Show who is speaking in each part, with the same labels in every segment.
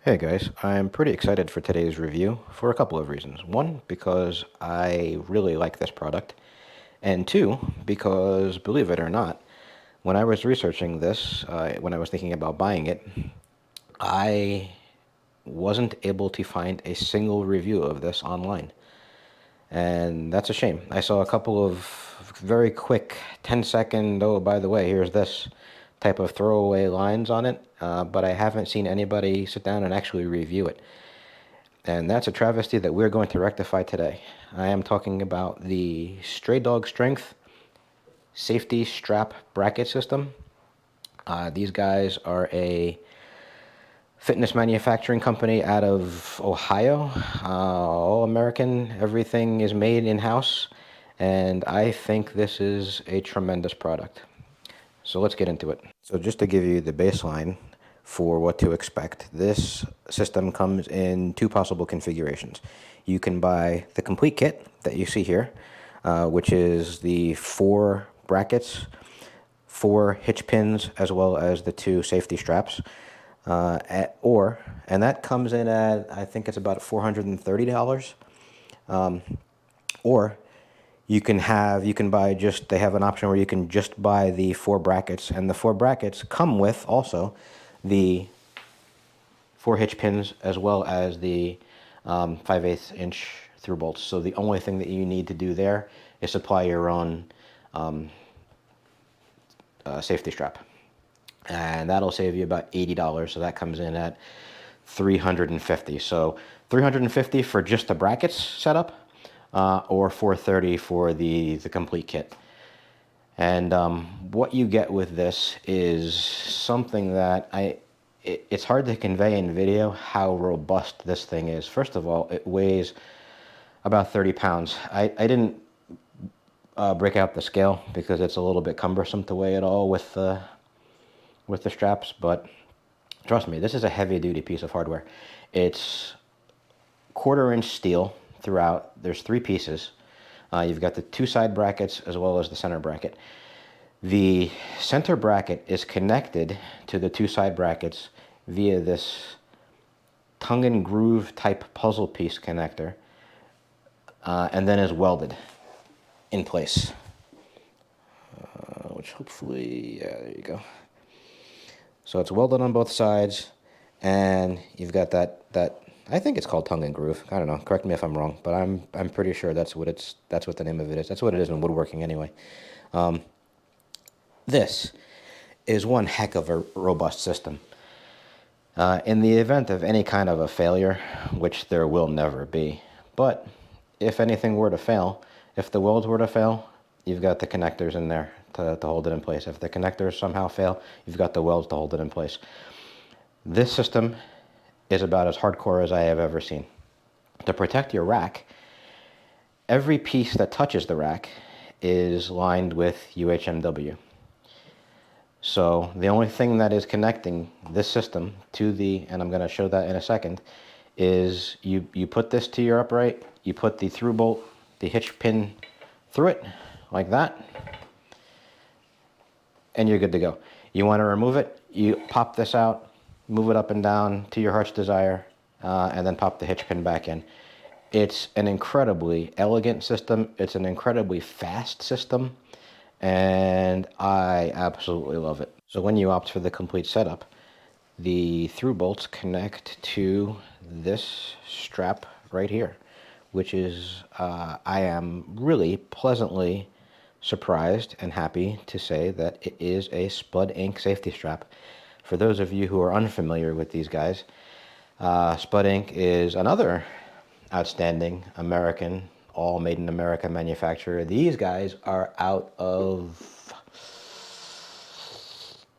Speaker 1: Hey guys, I'm pretty excited for today's review for a couple of reasons. One, because I really like this product, and two, because believe it or not, when I was researching this, when I was thinking about buying it, I wasn't able to find a single review of this online. And that's a shame. I saw a couple of very quick 10-second, oh, by the way, here's this type of throwaway lines on it, but I haven't seen anybody sit down and actually review it. And that's a travesty that we're going to rectify today. I am talking about the Stray Dog Strength Safety Strap Bracket System. These guys are a fitness manufacturing company out of Ohio. All American, everything is made in-house, and I think this is a tremendous product. So let's get into it. So just to give you the baseline for what to expect, this system comes in two possible configurations. You can buy the complete kit that you see here, which is the 4 brackets, 4 hitch pins, as well as the 2 safety straps. And that comes in at, I think it's about $430. Or you can buy just, they have an option where you can just buy the 4 brackets, and the 4 brackets come with also the 4 hitch pins as well as the 5/8 inch through bolts. So the only thing that you need to do there is supply your own safety strap. And that'll save you about $80. So that comes in at $350. So $350 for just the brackets setup, or $430 for the complete kit. And what you get with this is something that it's hard to convey in video how robust this thing is. First of all, it weighs about 30 pounds. I didn't break out the scale because it's a little bit cumbersome to weigh it all with the straps, but trust me, this is a heavy-duty piece of hardware. It's 1/4 inch steel throughout. There's 3 pieces. You've got the 2 side brackets as well as the center bracket. The center bracket is connected to the 2 side brackets via this tongue and groove type puzzle piece connector, and then is welded in place. Which hopefully, yeah, there you go. So it's welded on both sides, and you've got that I think it's called tongue and groove. I don't know. Correct me if I'm wrong, but I'm pretty sure that's what the name of it is. That's what it is in woodworking anyway. This is one heck of a robust system. In the event of any kind of a failure, which there will never be, but if anything were to fail, if the welds were to fail, you've got the connectors in there to hold it in place. If the connectors somehow fail, you've got the welds to hold it in place. This system is about as hardcore as I have ever seen. To protect your rack, every piece that touches the rack is lined with UHMW. So the only thing that is connecting this system to and I'm going to show that in a second, is you put this to your upright, you put the through bolt, the hitch pin through it, like that, and you're good to go. You want to remove it, you pop this out, move it up and down to your heart's desire, and then pop the hitch pin back in. It's an incredibly elegant system. It's an incredibly fast system, and I absolutely love it. So when you opt for the complete setup, the through bolts connect to this strap right here, which is, I am really pleasantly surprised and happy to say that it is a Spud Inc. safety strap. For those of you who are unfamiliar with these guys, Spud Inc. is another outstanding American, all made in America manufacturer. These guys are out of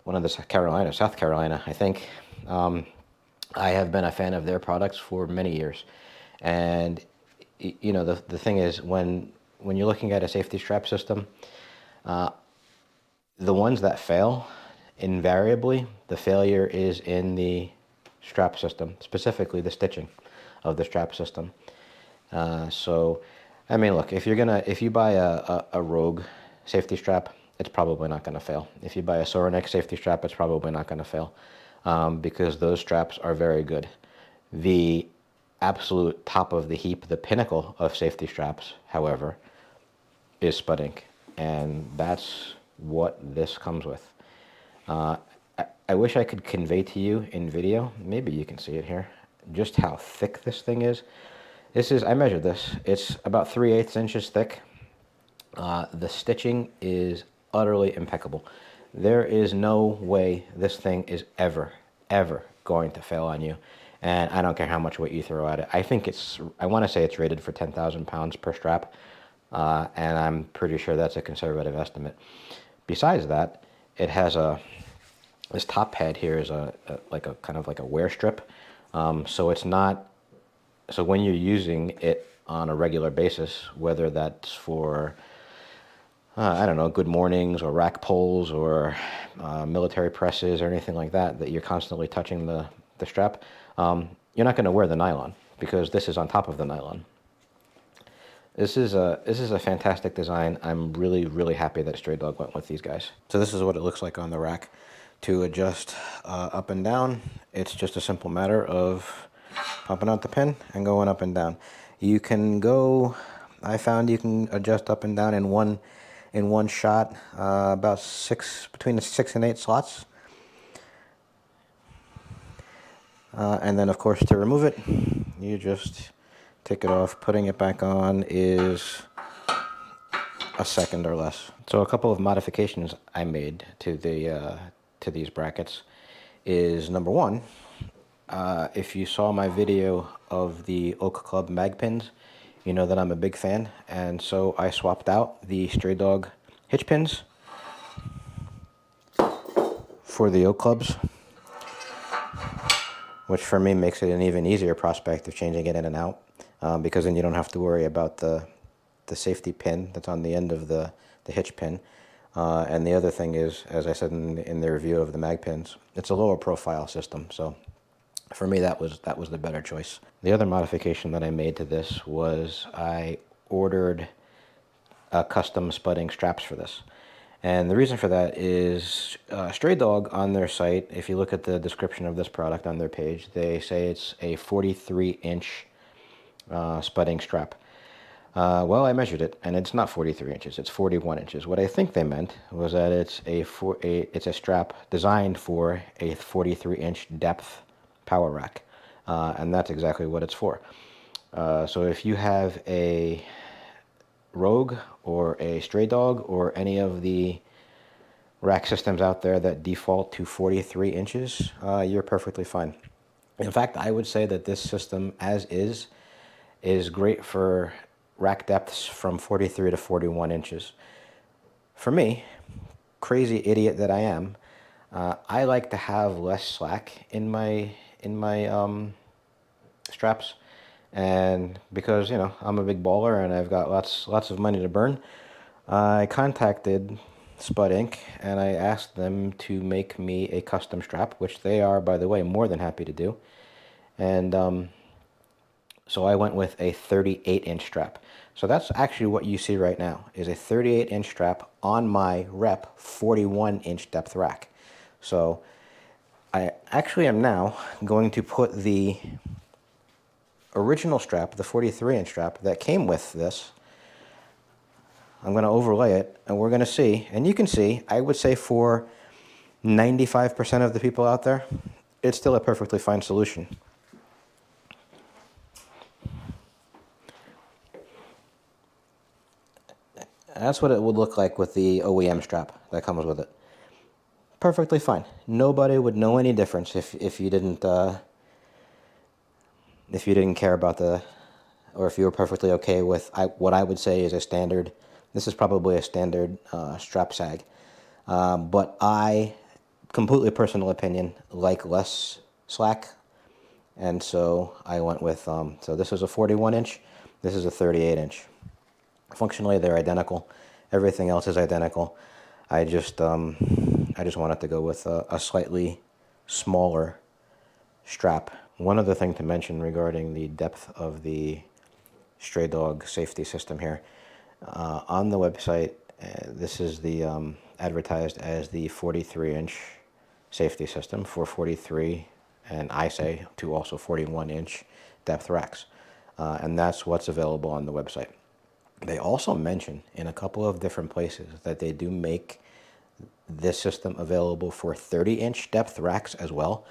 Speaker 1: one of the South Carolina, I think. I have been a fan of their products for many years. And, you know, the thing is, when you're looking at a safety strap system, the ones that fail, invariably, the failure is in the strap system, specifically the stitching of the strap system. So, I mean, look, if you buy a Rogue safety strap, it's probably not going to fail. If you buy a Sorinex safety strap, it's probably not going to fail, because those straps are very good. The absolute top of the heap, the pinnacle of safety straps, however, is Spud Ink, and that's what this comes with. I wish I could convey to you in video, maybe you can see it here, just how thick this thing is. I measured this, it's about 3/8 inches thick. The stitching is utterly impeccable. There is no way this thing is ever going to fail on you. And I don't care how much weight you throw at it. I want to say it's rated for 10,000 pounds per strap. And I'm pretty sure that's a conservative estimate. Besides that, it has this top pad here is like a kind of like a wear strip. So it's not, so when you're using it on a regular basis, whether that's for I don't know, good mornings or rack pulls or military presses or anything like that, that you're constantly touching the strap, you're not going to wear the nylon because this is on top of the nylon. This is a fantastic design. I'm really happy that Stray Dog went with these guys. So this is what it looks like on the rack. To adjust up and down, it's just a simple matter of pumping out the pin and going up and down. You can go, I found you can adjust up and down in one shot, about between the 6 and 8 slots. And then of course to remove it, you just take it off. Putting it back on is a second or less. So a couple of modifications I made to these brackets is, number one, if you saw my video of the Oak Club Magpins, you know that I'm a big fan, and so I swapped out the Stray Dog hitch pins for the Oak Clubs, which for me makes it an even easier prospect of changing it in and out, because then you don't have to worry about the safety pin that's on the end of the hitch pin. And the other thing is, as I said in the review of the Magpins, it's a lower profile system, so for me that was the better choice. The other modification that I made to this was I ordered custom Spud Ink straps for this. And the reason for that is Stray Dog on their site, if you look at the description of this product on their page, they say it's a 43-inch Spud Ink strap. Well, I measured it, and it's not 43 inches, it's 41 inches. What I think they meant was that it's a strap designed for a 43-inch depth power rack, and that's exactly what it's for. So if you have a Rogue or a Stray Dog or any of the rack systems out there that default to 43 inches, you're perfectly fine. In fact, I would say that this system as is great for rack depths from 43 to 41 inches. For me, crazy idiot that I am, I like to have less slack in my straps, and because I'm a big baller and I've got lots of money to burn, I contacted Spud Ink and I asked them to make me a custom strap, which they are, by the way, more than happy to do. And so I went with a 38-inch strap. So that's actually what you see right now, is a 38-inch strap on my Rep 41-inch depth rack. So I actually am now going to put the original strap, the 43-inch strap that came with this, I'm going to overlay it, and we're going to see, and you can see, I would say for 95% of the people out there, it's still a perfectly fine solution. That's what it would look like with the OEM strap that comes with it. Perfectly fine. Nobody would know any difference if you didn't care about or if you were perfectly okay with what I would say is a standard. This is probably a standard strap sag, but I, completely personal opinion, like less slack, and so I went with so this is a 41-inch, this is a 38-inch. Functionally, they're identical. Everything else is identical. I just wanted to go with a slightly smaller strap. One other thing to mention regarding the depth of the Stray Dog safety system here. On the website, this is the advertised as the 43-inch safety system for 43 and I say to also 41-inch depth racks. And that's what's available on the website. They also mention in a couple of different places that they do make this system available for 30-inch depth racks as well.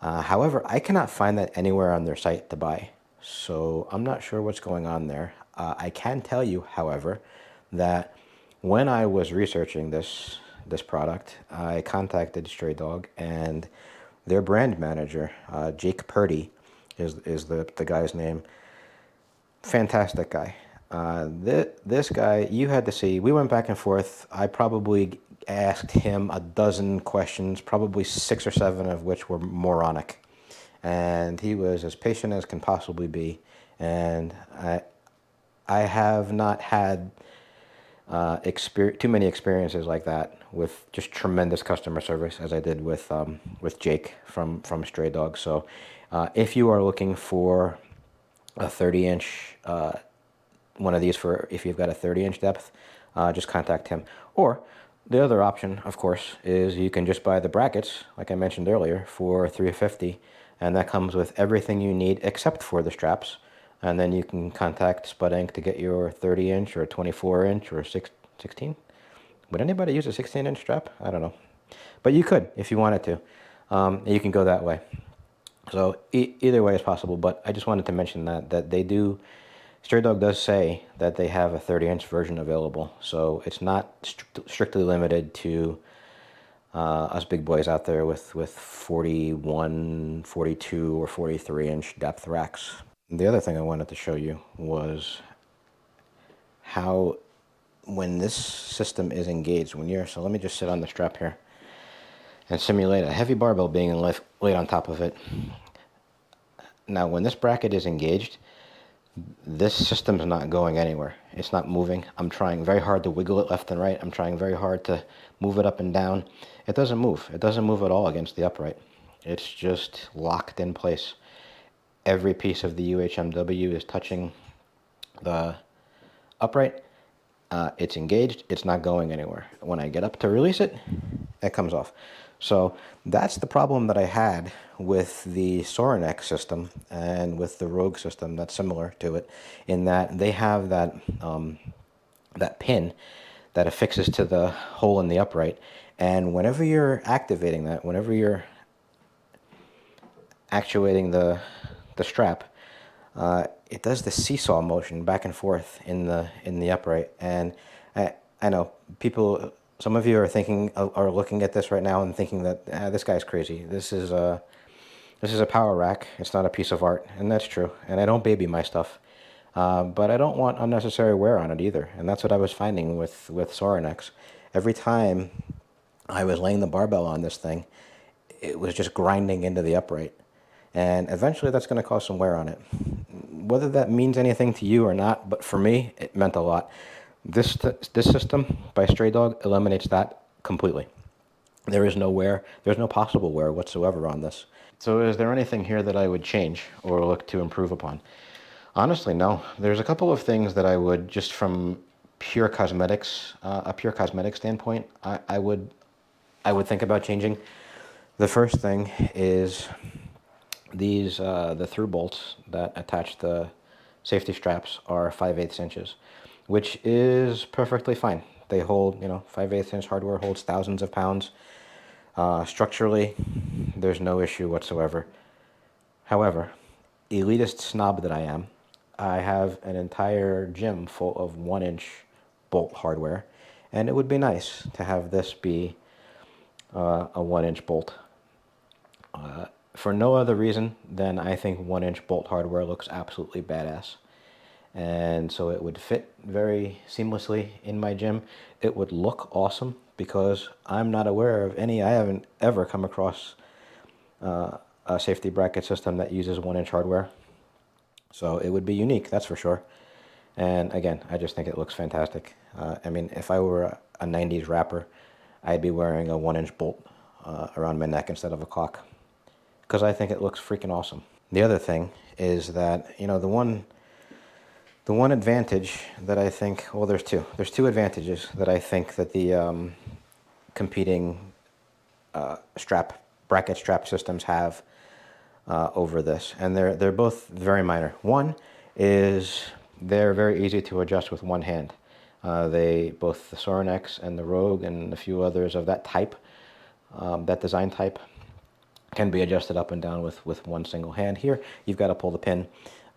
Speaker 1: However, I cannot find that anywhere on their site to buy, so I'm not sure what's going on there. I can tell you, however, that when I was researching this product, I contacted Stray Dog, and their brand manager, Jake Purdy, is the guy's name. Fantastic guy. This guy, you had to see, we went back and forth. I probably asked him a dozen questions, probably 6 or 7 of which were moronic. And he was as patient as can possibly be. And I have not had too many experiences like that with just tremendous customer service as I did with Jake from Stray Dog. So if you are looking for a 30-inch one of these for if you've got a 30-inch depth, just contact him. Or the other option, of course, is you can just buy the brackets, like I mentioned earlier, for $350, and that comes with everything you need except for the straps. And then you can contact Spud Inc. to get your 30-inch or 24-inch or 16. Would anybody use a 16-inch strap? I don't know. But you could if you wanted to. You can go that way. So either way is possible, but I just wanted to mention that they do. Stray Dog does say that they have a 30-inch version available, so it's not strictly limited to us big boys out there with 41, 42, or 43-inch depth racks. The other thing I wanted to show you was how when this system is engaged, so let me just sit on the strap here and simulate a heavy barbell being laid on top of it. Now, when this bracket is engaged, this system's not going anywhere. It's not moving. I'm trying very hard to wiggle it left and right. I'm trying very hard to move it up and down. It doesn't move. It doesn't move at all against the upright. It's just locked in place. Every piece of the UHMW is touching the upright. It's engaged. It's not going anywhere. When I get up to release it, it comes off. So that's the problem that I had with the Sorinex system and with the Rogue system that's similar to it, in that they have that that pin that affixes to the hole in the upright, and whenever you're activating that, whenever you're actuating the strap, it does the seesaw motion back and forth in the upright. And I know people, some of you are looking at this right now and thinking that this guy's crazy. This is a power rack. It's not a piece of art, and that's true. And I don't baby my stuff, but I don't want unnecessary wear on it either. And that's what I was finding with Sorinex. Every time I was laying the barbell on this thing, it was just grinding into the upright. And eventually that's going to cause some wear on it. Whether that means anything to you or not, but for me, it meant a lot. This system by Stray Dog eliminates that completely. There is no wear. There's no possible wear whatsoever on this. So is there anything here that I would change or look to improve upon? Honestly, no. There's a couple of things that I would, just from pure cosmetics, a pure cosmetic standpoint, I would think about changing. The first thing is these the through bolts that attach the safety straps are 5/8 inches, which is perfectly fine. They hold, 5/8 inch hardware holds thousands of pounds. Structurally, there's no issue whatsoever. However, elitist snob that I am, I have an entire gym full of 1-inch bolt hardware, and it would be nice to have this be a 1-inch bolt. For no other reason than I think 1-inch bolt hardware looks absolutely badass. And so it would fit very seamlessly in my gym. It would look awesome because I'm not aware of any, I haven't ever come across a safety bracket system that uses 1-inch hardware. So it would be unique, that's for sure. And again, I just think it looks fantastic. I mean, if I were a 90s rapper, I'd be wearing a 1-inch bolt around my neck instead of a clock, because I think it looks freaking awesome. The other thing is that, the one advantage that I think, well, there's two. There's two advantages that I think that the competing bracket strap systems have over this, and they're both very minor. One is they're very easy to adjust with one hand. They both the Sorinex and the Rogue and a few others of that type, that design type, can be adjusted up and down with one single hand. Here, you've got to pull the pin,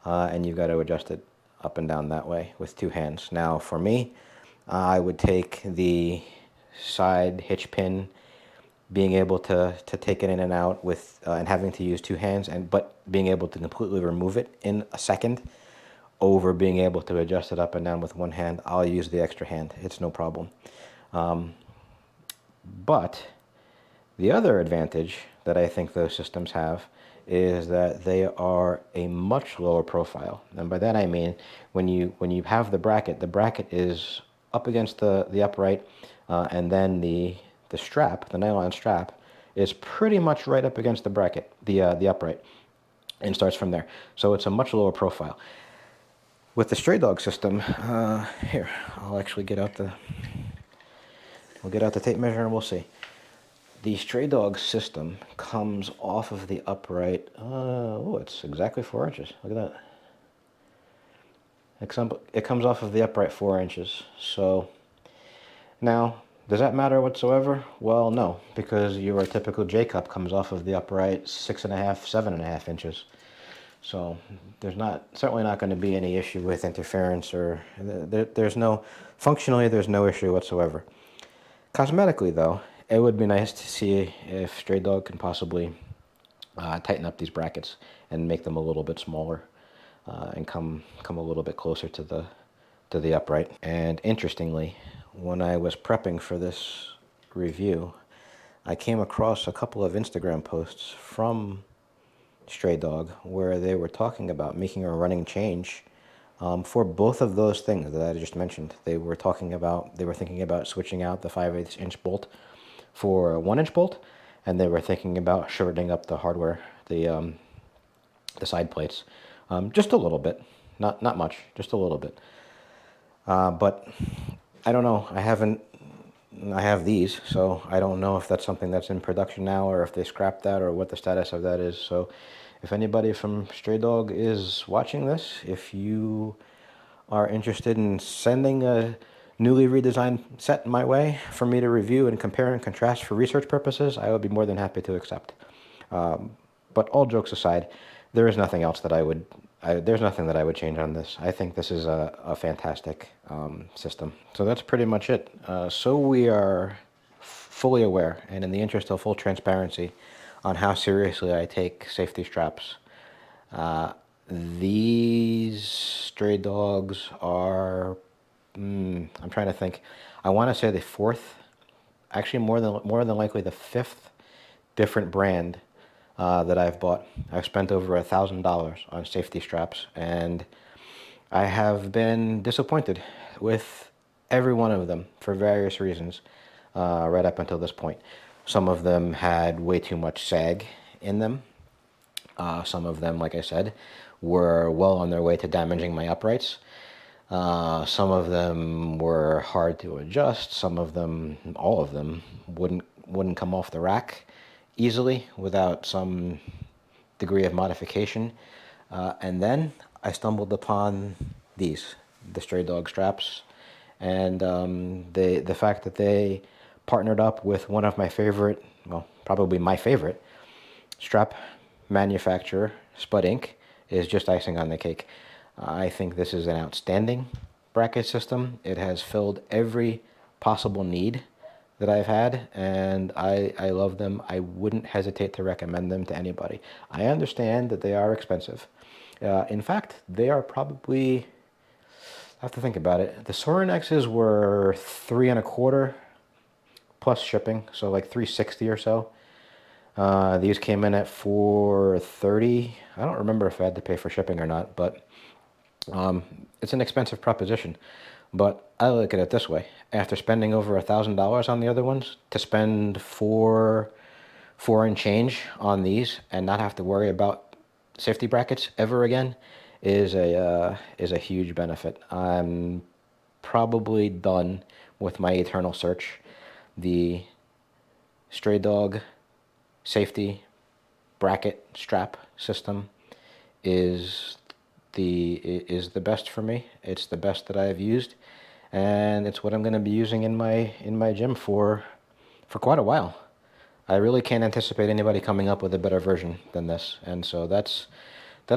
Speaker 1: and you've got to adjust it up and down that way with two hands. Now, for me, I would take the side hitch pin, being able to take it in and out with and having to use two hands, but being able to completely remove it in a second, over being able to adjust it up and down with one hand. I'll use the extra hand. It's no problem. But the other advantage that I think those systems have is that they are a much lower profile. And by that I mean when you have the bracket is up against the upright, and then the strap, the nylon strap, is pretty much right up against the bracket, the upright, and starts from there. So it's a much lower profile. With the Stray Dog system, here, I'll actually we'll get out the tape measure and we'll see. The Stray Dog system comes off of the upright, oh, it's exactly 4 inches. Look at that. It comes off of the upright 4 inches. So now, does that matter whatsoever? Well, no, because your typical J cup comes off of the upright 6.5, 7.5 inches. So there's certainly not going to be any issue with interference, or functionally there's no issue whatsoever. Cosmetically though, it would be nice to see if Stray Dog can possibly tighten up these brackets and make them a little bit smaller, and come a little bit closer to the upright. And interestingly, when I was prepping for this review, I came across a couple of Instagram posts from Stray Dog where they were talking about making a running change for both of those things that I just mentioned. They were thinking about switching out the 5/8 inch bolt for a 1 inch bolt, and they were thinking about shortening up the hardware, the side plates, just a little bit, not much, just a little bit. But I don't know. I have these, so I don't know if that's something that's in production now, or if they scrapped that, or what the status of that is. So if anybody from Stray Dog is watching this, if you are interested in sending a newly redesigned set my way for me to review and compare and contrast for research purposes, I would be more than happy to accept. But all jokes aside, there is nothing else that there's nothing that I would change on this. I think this is a fantastic system. So that's pretty much it. So we are fully aware, and in the interest of full transparency, on how seriously I take safety straps. These Stray Dogs are, I'm trying to think. I want to say the fourth, actually more than likely the fifth different brand that I've bought. I've spent over $1,000 on safety straps, and I have been disappointed with every one of them for various reasons, right up until this point. Some of them had way too much sag in them. Some of them, like I said, were well on their way to damaging my uprights. Some of them were hard to adjust. Some of them, all of them, wouldn't come off the rack easily without some degree of modification. And then I stumbled upon the Stray Dog straps, and the fact that they partnered up with one of my favorite, well, probably my favorite strap manufacturer, Spud Inc., is just icing on the cake. I think this is an outstanding bracket system. It has filled every possible need that I've had, and I love them. I wouldn't hesitate to recommend them to anybody. I understand that they are expensive. In fact, they are probably, I have to think about it. The Sorinexes were $3.25 plus shipping, so like $3.60 or so. These came in at $4.30. I don't remember if I had to pay for shipping or not, but it's an expensive proposition. But I look at it this way: after spending over $1,000 on the other ones, to spend four and change on these and not have to worry about safety brackets ever again is a huge benefit. I'm probably done with my eternal search. The Stray Dog safety bracket strap system is the best for me. It's the best that I've used, and it's what I'm going to be using in my gym for quite a while. I really can't anticipate anybody coming up with a better version than this, and so that's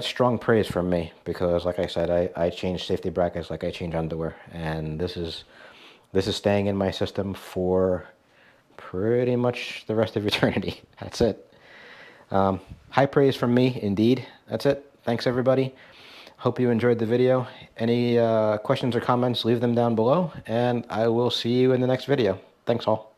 Speaker 1: strong praise from me, because like I said, I change safety brackets like I change underwear, and this is staying in my system for pretty much the rest of eternity. That's it. High praise from me, indeed. That's it. Thanks, everybody. Hope you enjoyed the video. Any questions or comments, leave them down below, and I will see you in the next video. Thanks, all.